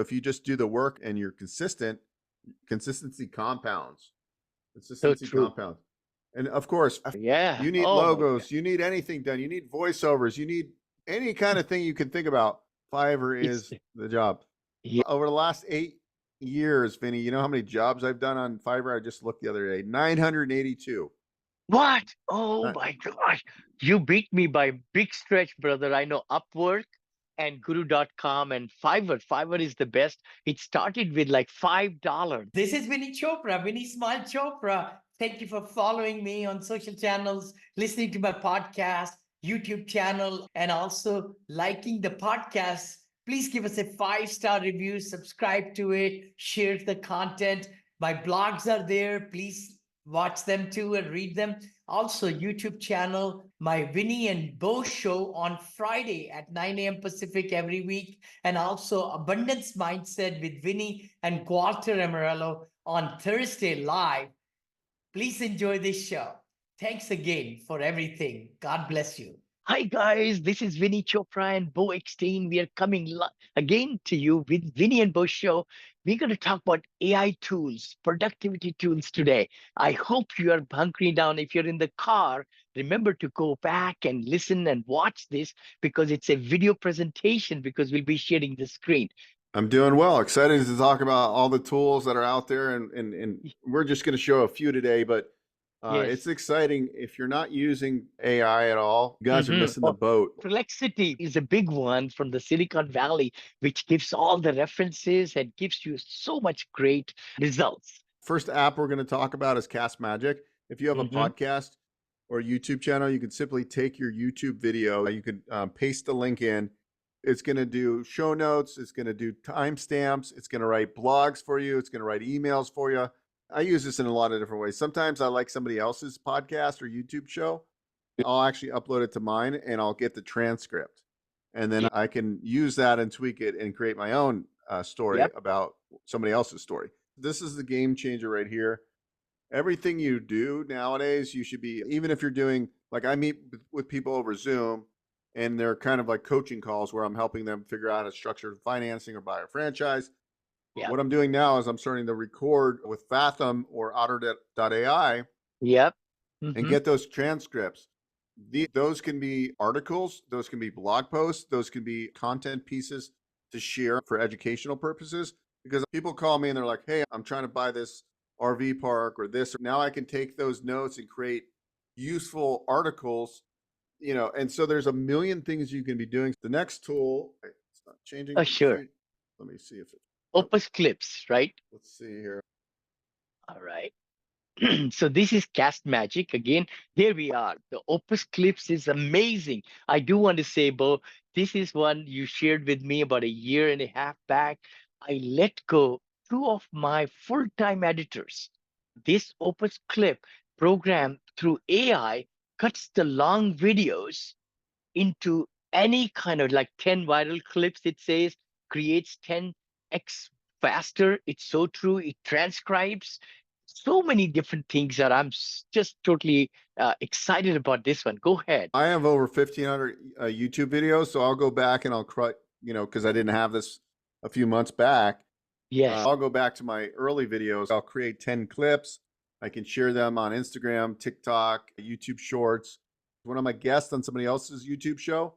If you just do the work and you're consistent, consistency compounds. So Consistency true. compounds. And of course, Yeah. you need Oh my God. logos, you need anything done, you need voiceovers, you need any kind of thing you can think about. Fiverr It's is the job. yeah. Over the last 8 years, Vinny, you know how many jobs I've done on Fiverr? I just looked the other day, 982. What? Oh Uh, my gosh. You beat me by big stretch, brother. I know Upwork and Guru.com and Fiverr. Fiverr is the best. It started with like $5. This is Vinney Chopra, Vinney Smile Chopra. Thank you for following me on social channels, listening to my podcast, YouTube channel, and also liking the podcast. Please give us a 5-star review, subscribe to it, share the content. My blogs are there. Please watch them too and read them. Also, YouTube channel, my Vinney and Beau show on Friday at 9 a.m. Pacific every week. And also Abundance Mindset with Vinney and Walter Amarello on Thursday live. Please enjoy this show. Thanks again for everything. God bless you. Hi guys, this is Vinney Chopra and Beau Eckstein. We are coming again to you with Vinney and Beau Show. We're going to talk about AI tools, productivity tools today. I hope you are hunkering down. If you're in the car, remember to go back and listen and watch this because it's a video presentation because we'll be sharing the screen. I'm doing well. Excited to talk about all the tools that are out there, and we're just going to show a few today, but it's Yes. exciting. If you're not using AI at all, you guys are missing the Oh, boat. Perplexity is a big one from the Silicon Valley, which gives all the references and gives you so much great results. First app we're going to talk about is Cast Magic. If you have a podcast or YouTube channel, you can simply take your YouTube video, you can paste the link in. It's going to do show notes. It's going to do timestamps. It's going to write blogs for you. It's going to write emails for you. I use this in a lot of different ways. Sometimes I like somebody else's podcast or YouTube show. I'll actually upload it to mine and I'll get the transcript. And then I can use that and tweak it and create my own story about somebody else's story. This is the game changer right here. Everything you do nowadays, you should be, even if you're doing, like I meet with people over Zoom and they're kind of like coaching calls where I'm helping them figure out how to structure financing or buy a franchise. What I'm doing now is I'm starting to record with Fathom or Otter.ai and get those transcripts. Those can be articles, those can be blog posts, those can be content pieces to share for educational purposes. Because people call me and they're like, hey, I'm trying to buy this RV park or this. Now I can take those notes and create useful articles, you know, and so there's a million things you can be doing. The next tool, it's not changing. Oh, sure. Let me see if it. Opus Clips, right? Let's see here. All right. So this is Cast Magic. Again, here we are. The Opus Clips is amazing. I do want to say, Beau, this is one you shared with me about a year and a half back. I let go 2 of my full-time editors. This Opus Clip program through AI cuts the long videos into any kind of like 10 viral clips, it says, creates 10x faster. It's so true. It transcribes so many different things that I'm just totally excited about this one. Go ahead. I have over 1,500 YouTube videos, so I'll go back and I'll, you know, because I didn't have this a few months back. Yes. I'll go back to my early videos. I'll create 10 clips. I can share them on Instagram, TikTok, YouTube Shorts. When I'm a guest on somebody else's YouTube show,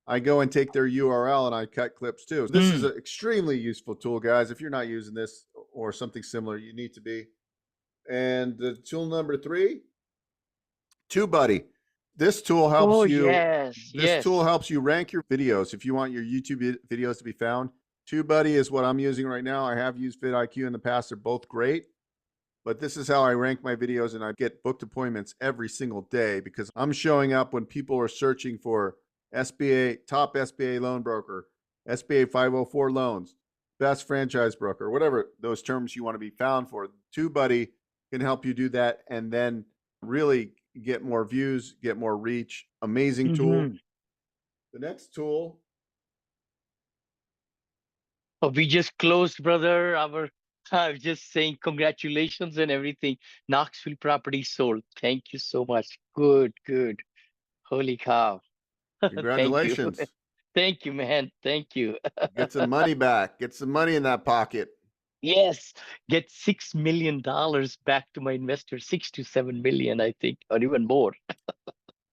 I go and take their URL and I cut clips too. So this is an extremely useful tool, guys. If you're not using this or something similar, you need to be. And the tool number 3, TubeBuddy. This tool helps you. This tool helps you rank your videos. If you want your YouTube videos to be found, TubeBuddy is what I'm using right now. I have used vidIQ in the past. They're both great. But this is how I rank my videos, and I get booked appointments every single day because I'm showing up when people are searching for SBA, top SBA loan broker, SBA 504 loans, best franchise broker, whatever those terms you want to be found for. TubeBuddy can help you do that and then really get more views, get more reach. Amazing tool. The next tool. Oh, we just closed, brother. I was just saying congratulations and everything. Knoxville property sold. Thank you so much. Good, good. Holy cow. Thank you. Congratulations. Thank you, man. Thank you. Get some money back. Get some money in that pocket. Yes, get $6 million back to my investors, 6 to 7 million, I think, or even more.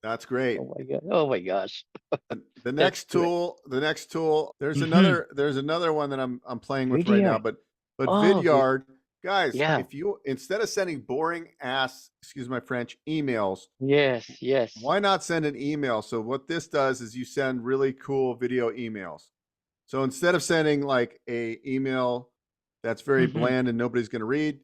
That's great. Oh my God. Oh my gosh. The That's next great. tool, there's Hmm. another one that I'm playing with right now, Video. but Oh, Vidyard, guys, yeah. if you instead of sending boring ass, excuse my French, emails, Yes, yes. why not send an email? So what this does is you send really cool video emails. So instead of sending like a email that's very Hmm. bland and nobody's going to read,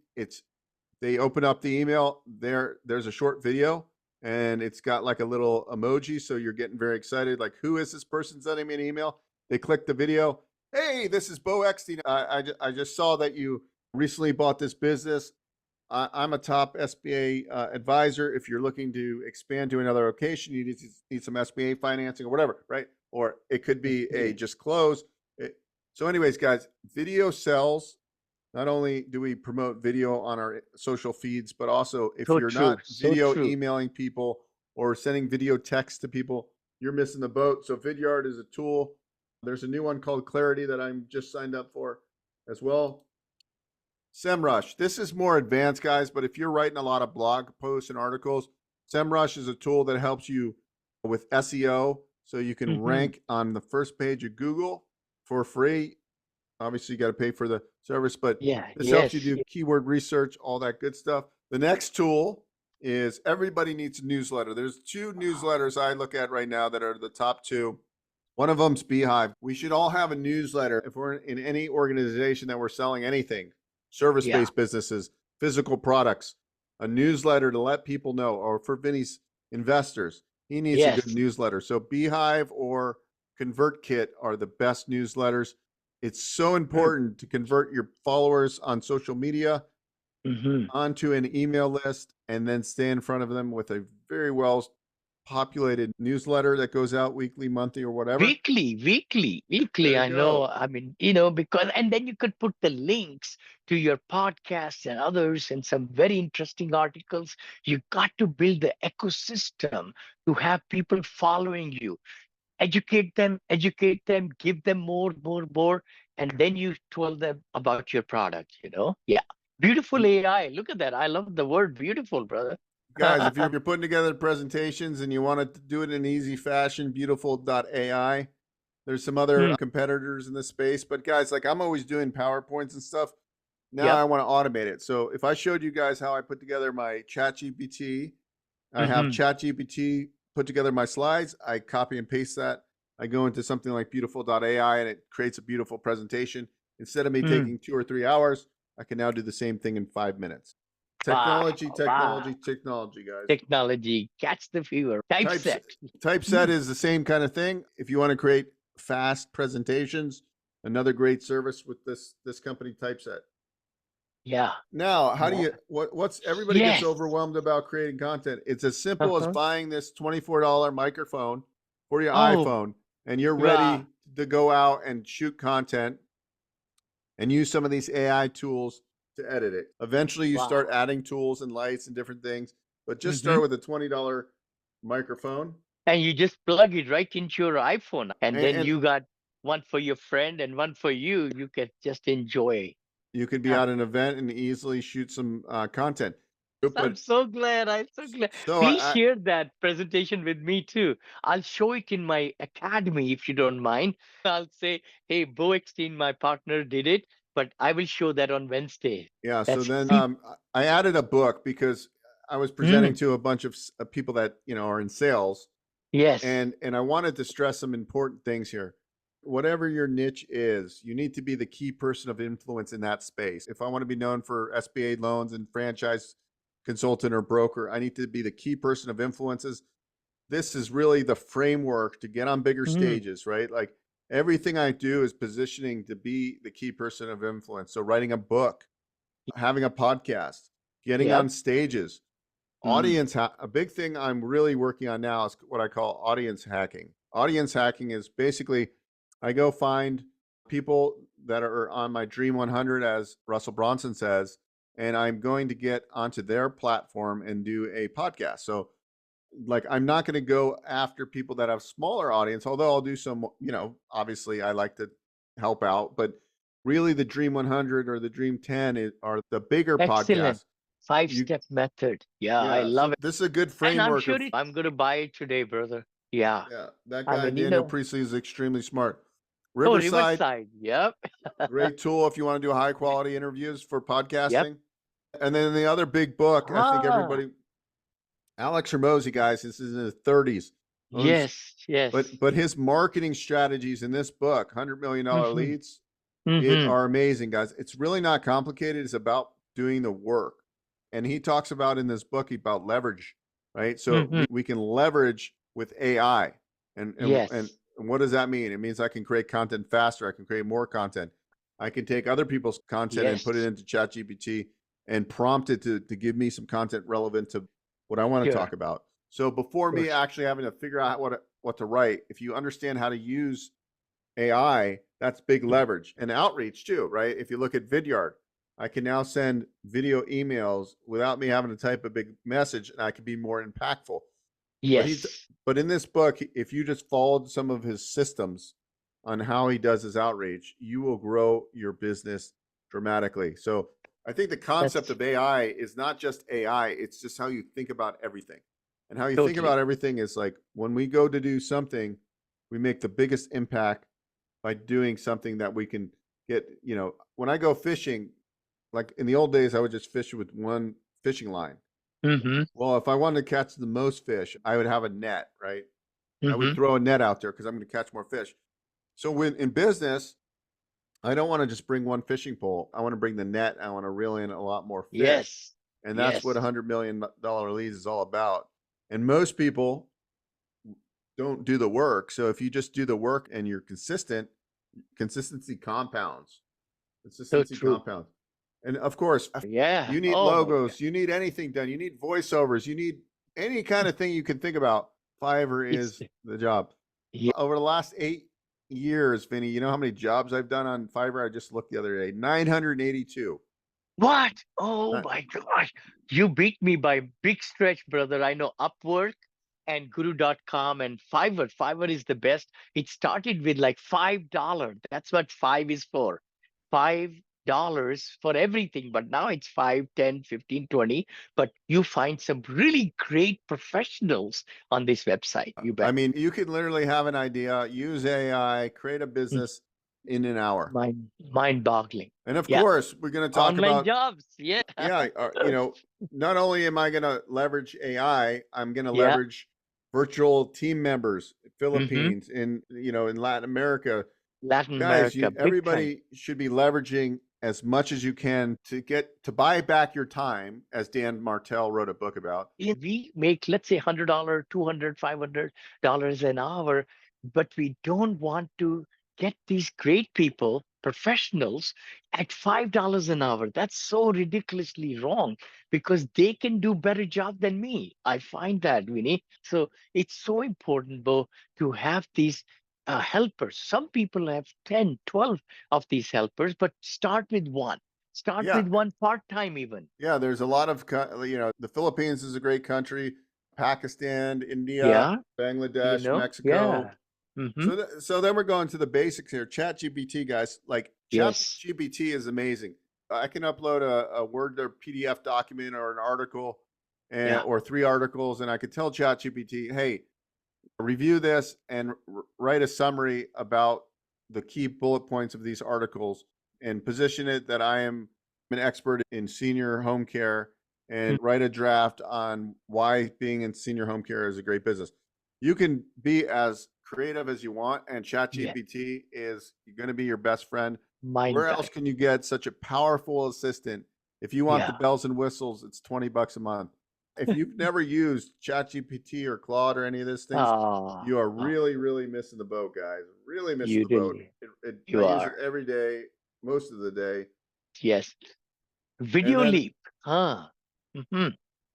they open up the email, there's a short video and it's got like a little emoji, so you're getting very excited, like, who is this person sending me an email? They click the video. Hey, this is Beau Eckstein. I just saw that you recently bought this business. I'm a top SBA advisor. If you're looking to expand to another location, you need some SBA financing or whatever, right? Or it could be a just close. So anyways, guys, video sells. Not only do we promote video on our social feeds, but also if So you're true. not So video true. emailing people or sending video text to people, you're missing the boat. So Vidyard is a tool. There's a new one called Clarity that I'm just signed up for as well. Semrush. This is more advanced, guys, but if you're writing a lot of blog posts and articles, Semrush is a tool that helps you with SEO so you can Hmm. rank on the first page of Google for free. Obviously, you got to pay for the service, but Yeah, this helps you yes. do keyword research, all that good stuff. The next tool is everybody needs a newsletter. There's two newsletters I look at right now that are the top two. One of them's Beehive. We should all have a newsletter if we're in any organization that we're selling anything, Yeah. service-based businesses, physical products, a newsletter to let people know, or for Vinney's investors, he needs a good Yes. newsletter. So Beehive or ConvertKit are the best newsletters. It's so important to convert your followers on social media Hmm. onto an email list and then stay in front of them with a very well populated newsletter that goes out weekly, monthly, or whatever. Weekly. There you I know. go. I mean, because, and then you could put the links to your podcasts and others and some very interesting articles. You got to build the ecosystem to have people following you. Educate them, give them more, and then you tell them about your product. Yeah. Beautiful And AI. Look at that. I love the word beautiful, brother. guys, if you're putting together presentations and you want to do it in easy fashion, Beautiful.ai. There's some other Hmm. competitors in this space, but guys, like, I'm always doing PowerPoints and stuff. Now Yep. I want to automate it. So if I showed you guys how I put together my ChatGPT, I have Hmm. ChatGPT put together my slides. I copy and paste that. I go into something like Beautiful.ai and it creates a beautiful presentation. Instead of me Hmm. taking 2 or 3 hours, I can now do the same thing in 5 minutes. Wow. Technology, Wow. technology, technology, guys. Technology, catch the fever. Types Typeset. Typeset Mm. is the same kind of thing. If you want to create fast presentations, another great service with this company, Typeset. Yeah. Now, how do Yeah. you what's everybody gets Yes. overwhelmed about creating content? It's as simple as Uh-huh. buying this $24 microphone for your Oh, iPhone and you're wow. ready to go out and shoot content and use some of these AI tools to edit it. Eventually you start Wow. adding tools and lights and different things, but just Hmm. start with a $20 microphone And you just plug it right into your iPhone, and then and you got one for your friend and one for you. You can just enjoy. you could be Ah, at an event and easily shoot some content. I'm But so glad. I'm so glad. so Please share that presentation with me too. I'll show it in my academy if you don't mind. I'll say, hey, Beau Eckstein, my partner, did it, but I will show that on Wednesday. yeah, so That's then keep. I added a book because I was presenting Mm, to a bunch of people that are in sales, yes. and I wanted to stress some important things here. Whatever your niche is, you need to be the key person of influence in that space. If I want to be known for SBA loans and franchise consultant or broker, I need to be the key person of influences. This is really the framework to get on bigger Mm, stages, right? Like, everything I do is positioning to be the key person of influence. So writing a book, having a podcast, getting on yep. stages, Mm, a big thing I'm really working on now is what I call audience hacking. Audience hacking is basically I go find people that are on my Dream 100, as Russell Bronson says, and I'm going to get onto their platform and do a podcast. So like, I'm not going to go after people that have smaller audience, although I'll do some, obviously I like to help out, but really the Dream 100 or the Dream 10 are the bigger Excellent. podcasts. 5-step method. Yeah, I love So it. this is a good And I'm framework sure of, I'm going to buy it today, brother. Yeah. that I guy, mean, Daniel Priestley, is extremely smart. oh, Riverside, Riverside. Yep. great tool if you want to do high quality interviews for Yep. podcasting. And then the other big book, I think Ah, everybody, Alex Hormozi, guys, this is in his 30s. yes, yes. But his marketing strategies in this book, $100 million Mhm, leads, mhm. are amazing, guys. It's really not complicated. It's about doing the work. And he talks about in this book about leverage, right? So Mhm. we can leverage with AI. And Yes, what does that mean? It means I can create content faster. I can create more content. I can take other people's content and put it yes. into ChatGPT and prompt it to give me some content relevant to what I want to talk Sure, about. So before of me course. actually having to figure out what to write, if you understand how to use AI, that's big leverage and outreach too, right? If you look at Vidyard, I can now send video emails without me having to type a big message, and I can be more impactful. But Yes. but in this book, if you just followed some of his systems on how he does his outreach, you will grow your business dramatically. So I think the concept That's of AI is not just AI, it's just how you think about everything. And how you think totally. about everything is like when we go to do something, we make the biggest impact by doing something that we can get, when I go fishing, like in the old days, I would just fish with one fishing line. Mm-hmm. Well, if I wanted to catch the most fish, I would have a net, right? I would Mm-hmm. throw a net out there because I'm going to catch more fish. So when in business, I don't want to just bring one fishing pole. I want to bring the net. I want to reel in a lot more fish. Yes. And that's what Yes. $100 million leads is all about. And most people don't do the work. So if you just do the work and you're consistent, consistency compounds. So Consistency true. compounds. And of course, Yeah. you need Oh my God. logos, you need anything done, you need voiceovers, you need any kind of thing you can think about. Fiverr It's is the job. yeah. Over the last 8 years, Vinny, you know how many jobs I've done on Fiverr? I just looked the other day, 982. What? Oh Uh, my gosh. You beat me by a big stretch, brother. I know Upwork and Guru.com and Fiverr. Fiverr is the best. It started with like $5. That's what five is for. $5 for everything. But now it's 5, 10, 15, 20. But you find some really great professionals on this website. You I bet. mean, you could literally have an idea, use AI, create a Mm, business in an hour. mind-boggling. And of Yeah. course, we're going to talk Online about, jobs. Yeah. not only am I going to leverage AI, I'm going to Yeah. leverage virtual team members, Hmm. Philippines, in Latin America. Latin Guys, America, big time. everybody should be leveraging as much as you can to buy back your time, as Dan Martell wrote a book about. We make, let's say, $100, 200, $500 an hour, but we don't want to get these great people, professionals, at $5 an hour. That's so ridiculously wrong because they can do better job than me. I find that, Winnie. So it's so important, Bo, to have these helpers. Some people have 10, 12 of these helpers, but start with one. Start Yeah, with one part-time even. yeah. There's a lot of, the Philippines is a great country, Pakistan, India, Yeah, Bangladesh, yeah. Mexico. Hmm. So then we're going to the basics here. ChatGPT, guys, like Yes. ChatGPT is amazing. I can upload a Word or PDF document or an article, Yeah. or 3 articles, and I could tell ChatGPT, hey, review this and write a summary about the key bullet points of these articles and position it that I am an expert in senior home care, Mm. and write a draft on why being in senior home care is a great business. You can be as creative as you want, and Yeah. ChatGPT is going to be your best friend. Mind Where else blowing. can you get such a powerful assistant? If you want the Yeah. bells and whistles, it's $20 a month. If you've never used ChatGPT or Claude or any of these things, Ah, you are really, really missing the boat, guys. Really missing you the boat. really, I you use it are. every day, most of the day. Yes. And Video then, Leap. Huh. Mm-hmm.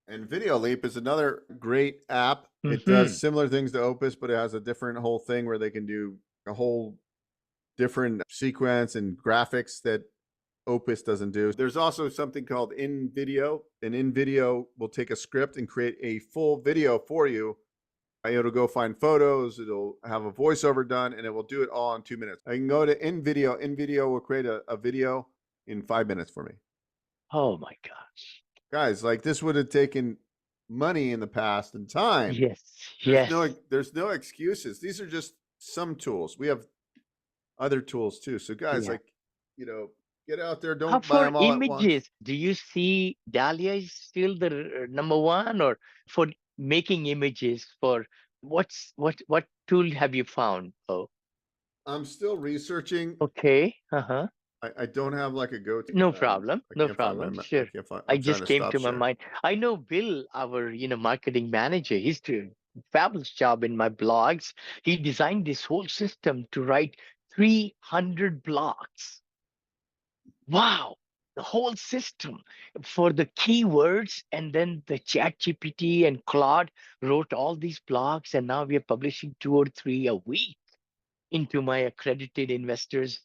and Video Leap is another great app. It does Mm-hmm. similar things to Opus, but it has a different whole thing where they can do a whole different sequence and graphics that Opus doesn't do. There's also something called InVideo, and InVideo will take a script and create a full video for you. It'll go find photos, it'll have a voiceover done, and it will do it all in 2 minutes. I can go to InVideo. InVideo will create a video in 5 minutes for me. Oh my gosh. Guys, like this would have taken money in the past and time. Yes. There's no excuses. These are just some tools. We have other tools too. So guys, like, get out there. How Don't buy for them all at once. images? Do you see Dahlia is still the number one, or for making images? For what tool have you found? Oh, I'm still researching. okay. I don't have like a go-to. No problem. I No can't find problem. my. Sure. I can't find. I I'm trying just to came stop to my sharing. mind. I know Bill, our marketing manager. He's doing a fabulous job in my blogs. He designed this whole system to write 300 blogs. Wow, the whole system for the keywords, and then the ChatGPT and Claude wrote all these blogs, and now we are publishing 2 or 3 a week into my accredited investors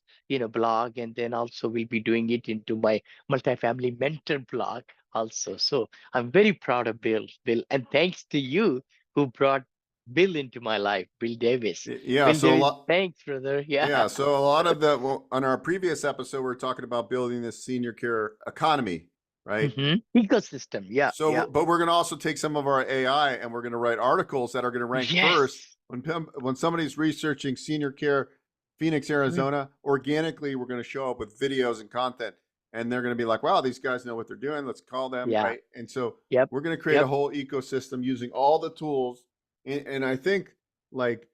blog, and then also we'll be doing it into my multifamily mentor blog also. So I'm very proud of Bill, and thanks to you who brought Bill into my life, Bill Davis. Yeah. Bill So Davis, a lot. thanks, brother. Yeah. So a lot of the, on our previous episode, we are talking about building this senior care economy, right? Ecosystem. Yeah. So, but we're going to also take some of our AI and we're going to write articles that are going to rank first. When somebody's researching senior care, Phoenix, Arizona, organically, we're going to show up with videos and content, and they're going to be like, wow, these guys know what they're doing. Let's call them. Right. And so we're going to create a whole ecosystem using all the tools. And I think, like,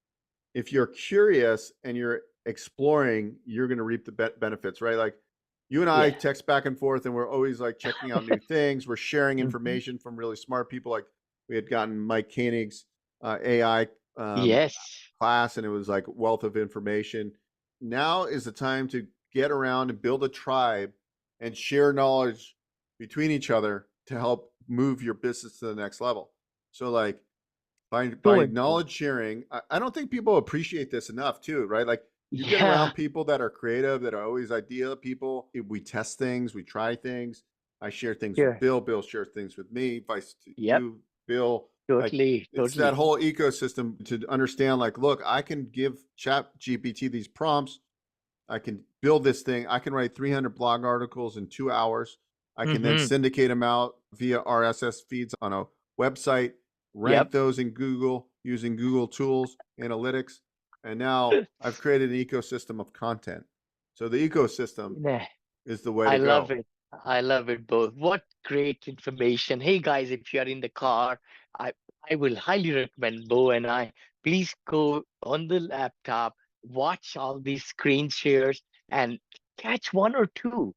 if you're curious and you're exploring, you're going to reap the benefits, right? Like, you and I text back and forth, and we're always like checking out new things. We're sharing information from really smart people. Like, we had gotten Mike Koenig's AI class, and it was like wealth of information. Now is the time to get around and build a tribe and share knowledge between each other to help move your business to the next level. So, like, by knowledge sharing, I don't think people appreciate this enough too, right? Like, you get around people that are creative, that are always idea people. We test things, we try things. I share things with Bill. Bill shares things with me. Vice to you, Bill. Totally. It's that whole ecosystem to understand, like, look, I can give ChatGPT these prompts. I can build this thing. I can write 300 blog articles in 2 hours. I can then syndicate them out via RSS feeds on a website, rank those in Google using Google tools, analytics. And now I've created an ecosystem of content. So the ecosystem is the way to go. I love it. I love it both. What great information. Hey guys, if you are in the car, I will highly recommend Beau and I. Please go on the laptop, watch all these screen shares, and catch 1 or 2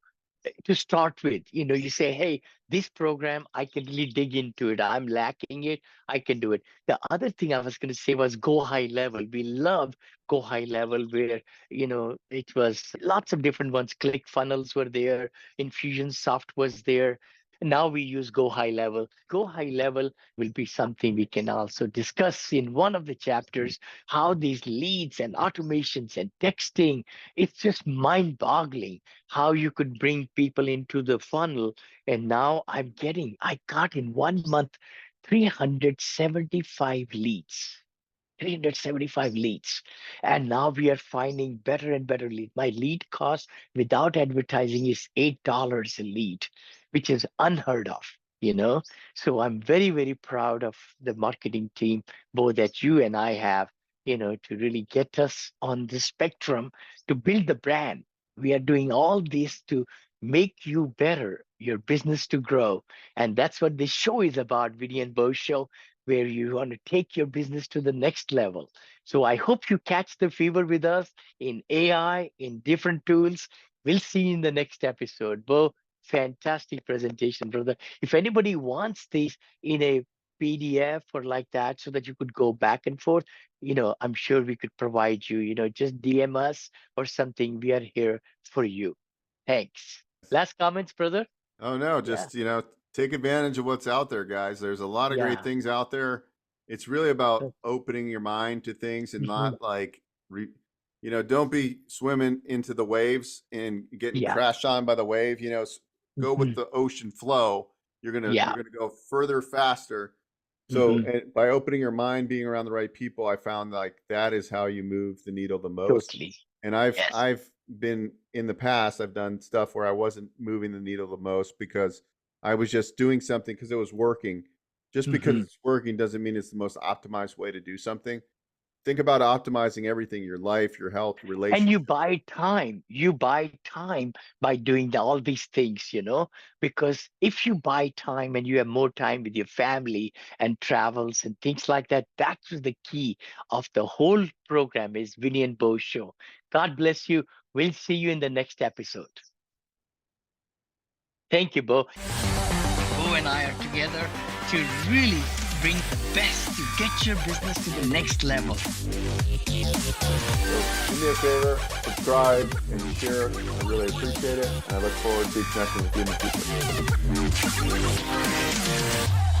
to start with. You say, hey, this program, I can really dig into it. I'm lacking it. I can do it. The other thing I was going to say was go high level. We love go high level, where, it was lots of different ones. ClickFunnels were there. Infusionsoft was there. Now we use Go High Level. Go High Level will be something we can also discuss in one of the chapters, how these leads and automations and texting, it's just mind-boggling how you could bring people into the funnel. And now I got in 1 month 375 leads. 375 leads. And now we are finding better and better leads. My lead cost without advertising is $8 a lead, which is unheard of. So I'm very, very proud of the marketing team, both that you and I have, to really get us on the spectrum to build the brand. We are doing all this to make you better, your business to grow. And that's what this show is about, Vinney and Beau Show, where you want to take your business to the next level. So I hope you catch the fever with us in AI, in different tools. We'll see you in the next episode. Beau, fantastic presentation, brother. If anybody wants this in a PDF or like that, so that you could go back and forth, I'm sure we could provide you, just DM us or something. We are here for you. Thanks. Last comments, brother? Oh, no, just, take advantage of what's out there, guys. There's a lot of great things out there. It's really about opening your mind to things and not like don't be swimming into the waves and getting Yeah. crashed on by the wave. Go with the ocean flow. You're gonna go further, faster. So and by opening your mind, being around the right people, I found like that is how you move the needle the most. Totally. And I've been in the past, I've done stuff where I wasn't moving the needle the most because I was just doing something because it was working. Just because it's working doesn't mean it's the most optimized way to do something. Think about optimizing everything, your life, your health, your And relationships. you buy time. You buy time by doing all these things, because if you buy time and you have more time with your family and travels and things like that, that's the key of the whole program is Vinney and Beau Show. God bless you. We'll see you in the next episode. Thank you, Beau. Beau and I are together to really bring the best to get your business to the next level. Do me a favor, subscribe and share. I really appreciate it. And I look forward to connecting with you in the future.